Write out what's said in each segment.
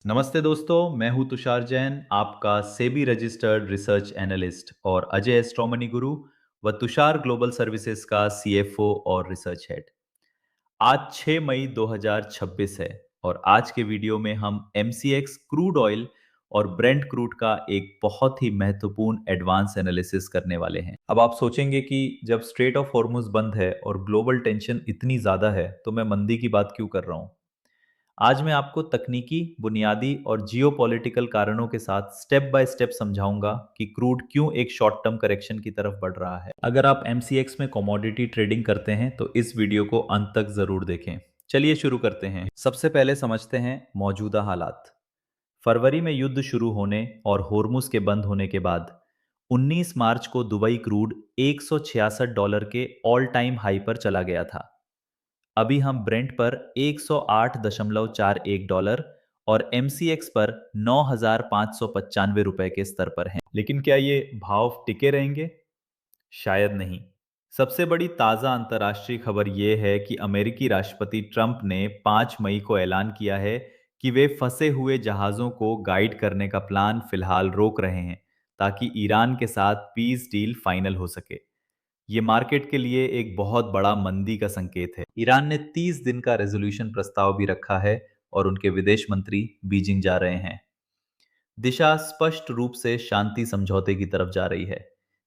नमस्ते दोस्तों, मैं हूं तुषार जैन, आपका सेबी रजिस्टर्ड रिसर्च एनालिस्ट और अजय एस्ट्रोमनी गुरु व तुषार ग्लोबल सर्विसेज का सीएफओ और रिसर्च हेड। आज 6 मई 2026 है और आज के वीडियो में हम एमसीएक्स क्रूड ऑयल और ब्रेंट क्रूड का एक बहुत ही महत्वपूर्ण एडवांस एनालिसिस करने वाले हैं। अब आप सोचेंगे कि जब स्ट्रेट ऑफ हॉर्मुज बंद है और ग्लोबल टेंशन इतनी ज्यादा है तो मैं मंदी की बात क्यों कर रहा हूं। आज मैं आपको तकनीकी, बुनियादी और जियोपॉलिटिकल कारणों के साथ स्टेप बाय स्टेप समझाऊंगा कि क्रूड क्यों एक शॉर्ट टर्म करेक्शन की तरफ बढ़ रहा है। अगर आप एमसीएक्स में कमोडिटी ट्रेडिंग करते हैं तो इस वीडियो को अंत तक जरूर देखें। चलिए शुरू करते हैं। सबसे पहले समझते हैं मौजूदा हालात। फरवरी में युद्ध शुरू होने और होर्मुज के बंद होने के बाद 19 मार्च को दुबई क्रूड $166 के ऑल टाइम हाई पर चला गया था। अभी हम ब्रेंट पर 108.41 डॉलर और एमसीएक्स पर 9,595 रुपए के स्तर पर हैं। लेकिन क्या ये भाव टिके रहेंगे? शायद नहीं। सबसे बड़ी ताज़ा अंतर्राष्ट्रीय खबर यह है कि अमेरिकी राष्ट्रपति ट्रंप ने 5 मई को ऐलान किया है कि वे फंसे हुए जहाज़ों को गाइड करने का प्लान फिलहाल रोक रहे हैं ताकि ईरान के साथ पीस डील फाइनल हो सके। ये मार्केट के लिए एक बहुत बड़ा मंदी का संकेत है। ईरान ने 30 दिन का रेजोल्यूशन प्रस्ताव भी रखा है और उनके विदेश मंत्री बीजिंग जा रहे हैं। दिशा स्पष्ट रूप से शांति समझौते की तरफ जा रही है।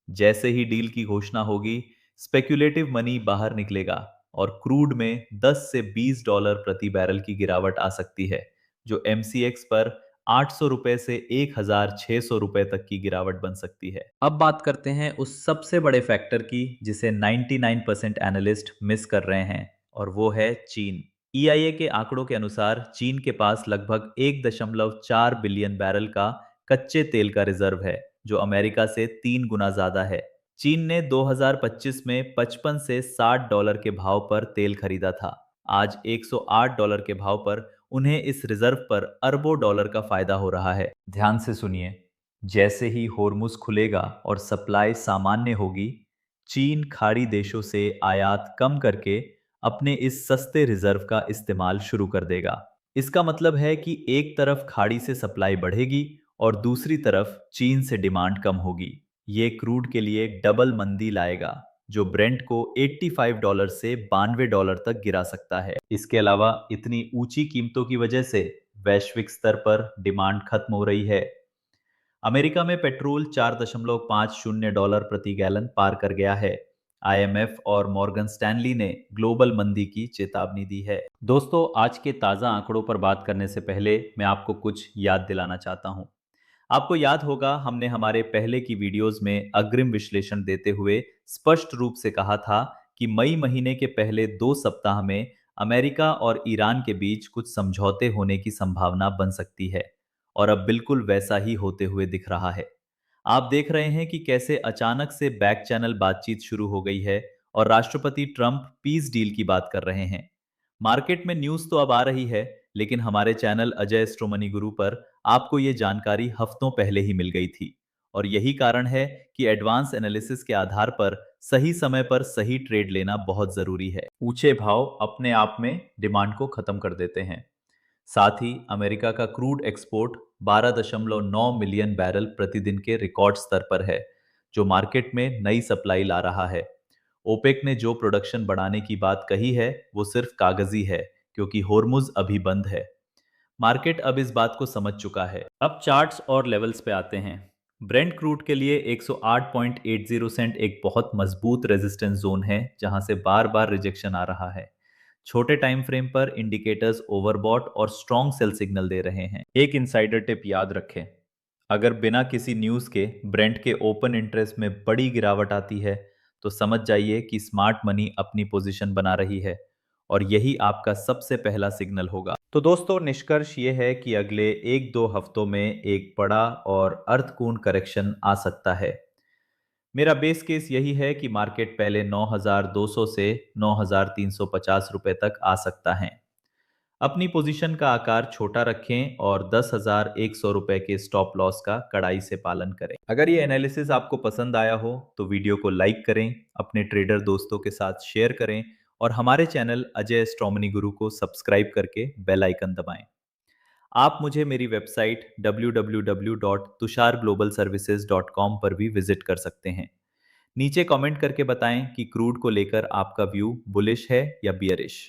जैसे ही डील की घोषणा होगी, स्पेक्युलेटिव मनी बाहर निकलेगा और क्रूड में 10 से 20 डॉलर प्रति बैरल की गिरावट आ सकती है, जो एमसीएक्स पर 800 रुपए से 1,600 रुपए तक की गिरावट बन सकती है। अब बात करते हैं उस सबसे बड़े फैक्टर की जिसे 99% एनालिस्ट मिस कर रहे हैं, और वो है चीन। ईआईए के आंकड़ों के अनुसार चीन के पास लगभग 1.4 बिलियन बैरल का कच्चे तेल का रिजर्व है, जो अमेरिका से 3 गुना ज्यादा है। चीन ने 2025 में 55 से 60 डॉलर के भाव पर तेल खरीदा था। आज 108 डॉलर के भाव पर उन्हें इस रिजर्व पर अरबों डॉलर का फायदा हो रहा है। ध्यान से सुनिए, जैसे ही होर्मुज खुलेगा और सप्लाई सामान्य होगी, चीन खाड़ी देशों से आयात कम करके अपने इस सस्ते रिजर्व का इस्तेमाल शुरू कर देगा। इसका मतलब है कि एक तरफ खाड़ी से सप्लाई बढ़ेगी और दूसरी तरफ चीन से डिमांड कम होगी। ये क्रूड के लिए डबल मंदी लाएगा, जो ब्रेंट को 85 डॉलर से 92 डॉलर तक गिरा सकता है। इसके अलावा इतनी ऊंची कीमतों की वजह से वैश्विक स्तर पर डिमांड खत्म हो रही है। अमेरिका में पेट्रोल 4.50 डॉलर प्रति गैलन पार कर गया है। आईएमएफ और मॉर्गन स्टैनली ने ग्लोबल मंदी की चेतावनी दी है। दोस्तों, आज के ताज़ा आंकड़ों पर बात करने से पहले मैं आपको कुछ याद दिलाना चाहता हूं। आपको याद होगा, हमने हमारे पहले की वीडियोस में अग्रिम विश्लेषण देते हुए स्पष्ट रूप से कहा था कि मई महीने के पहले 2 सप्ताह में अमेरिका और ईरान के बीच कुछ समझौते होने की संभावना बन सकती है, और अब बिल्कुल वैसा ही होते हुए दिख रहा है। आप देख रहे हैं कि कैसे अचानक से बैक चैनल बातचीत शुरू हो गई है और राष्ट्रपति ट्रंप पीस डील की बात कर रहे हैं। मार्केट में न्यूज़ तो अब आ रही है, लेकिन हमारे चैनल अजय एस्ट्रोमनी गुरु पर आपको ये जानकारी हफ्तों पहले ही मिल गई थी। और यही कारण है कि एडवांस एनालिसिस के आधार पर सही समय पर सही ट्रेड लेना बहुत जरूरी है। ऊंचे भाव अपने आप में डिमांड को खत्म कर देते हैं। साथ ही अमेरिका का क्रूड एक्सपोर्ट 12.9 मिलियन बैरल प्रतिदिन के रिकॉर्ड स्तर पर है, जो मार्केट में नई सप्लाई ला रहा है। ओपेक ने जो प्रोडक्शन बढ़ाने की बात कही है वो सिर्फ कागजी है, क्योंकि होर्मुज अभी बंद है। मार्केट अब इस बात को समझ चुका है। अब चार्ट्स और लेवल्स पे आते हैं। ब्रेंट क्रूड के लिए 108.80 सेंट एक बहुत मजबूत रेजिस्टेंस जोन है, जहां से बार बार रिजेक्शन आ रहा है। छोटे टाइम फ्रेम पर इंडिकेटर्स ओवरबॉट और स्ट्रॉन्ग सेल सिग्नल दे रहे हैं। एक इनसाइडर टिप याद रखें, अगर बिना किसी न्यूज़ के ब्रेंट के ओपन इंटरेस्ट में बड़ी गिरावट आती है तो समझ जाइए कि स्मार्ट मनी अपनी पोजीशन बना रही है, और यही आपका सबसे पहला सिग्नल होगा। तो दोस्तों, निष्कर्ष ये है कि अगले 1-2 हफ्तों में एक बड़ा और अर्थपूर्ण करेक्शन आ सकता है। मेरा बेस केस यही है कि मार्केट पहले 9,200 से 9,350 रुपए तक आ सकता है। अपनी पोजीशन का आकार छोटा रखें और 10,100 रुपए के स्टॉप लॉस का कड़ाई से पालन करें। अगर ये एनालिसिस आपको पसंद आया हो तो वीडियो को लाइक करें, अपने ट्रेडर दोस्तों के साथ शेयर करें और हमारे चैनल अजय एस्ट्रोमनी गुरु को सब्सक्राइब करके बेल आइकन दबाएं। आप मुझे मेरी वेबसाइट www.tusharglobalservices.com पर भी विजिट कर सकते हैं। नीचे कमेंट करके बताएं कि क्रूड को लेकर आपका व्यू बुलिश है या बियरिश।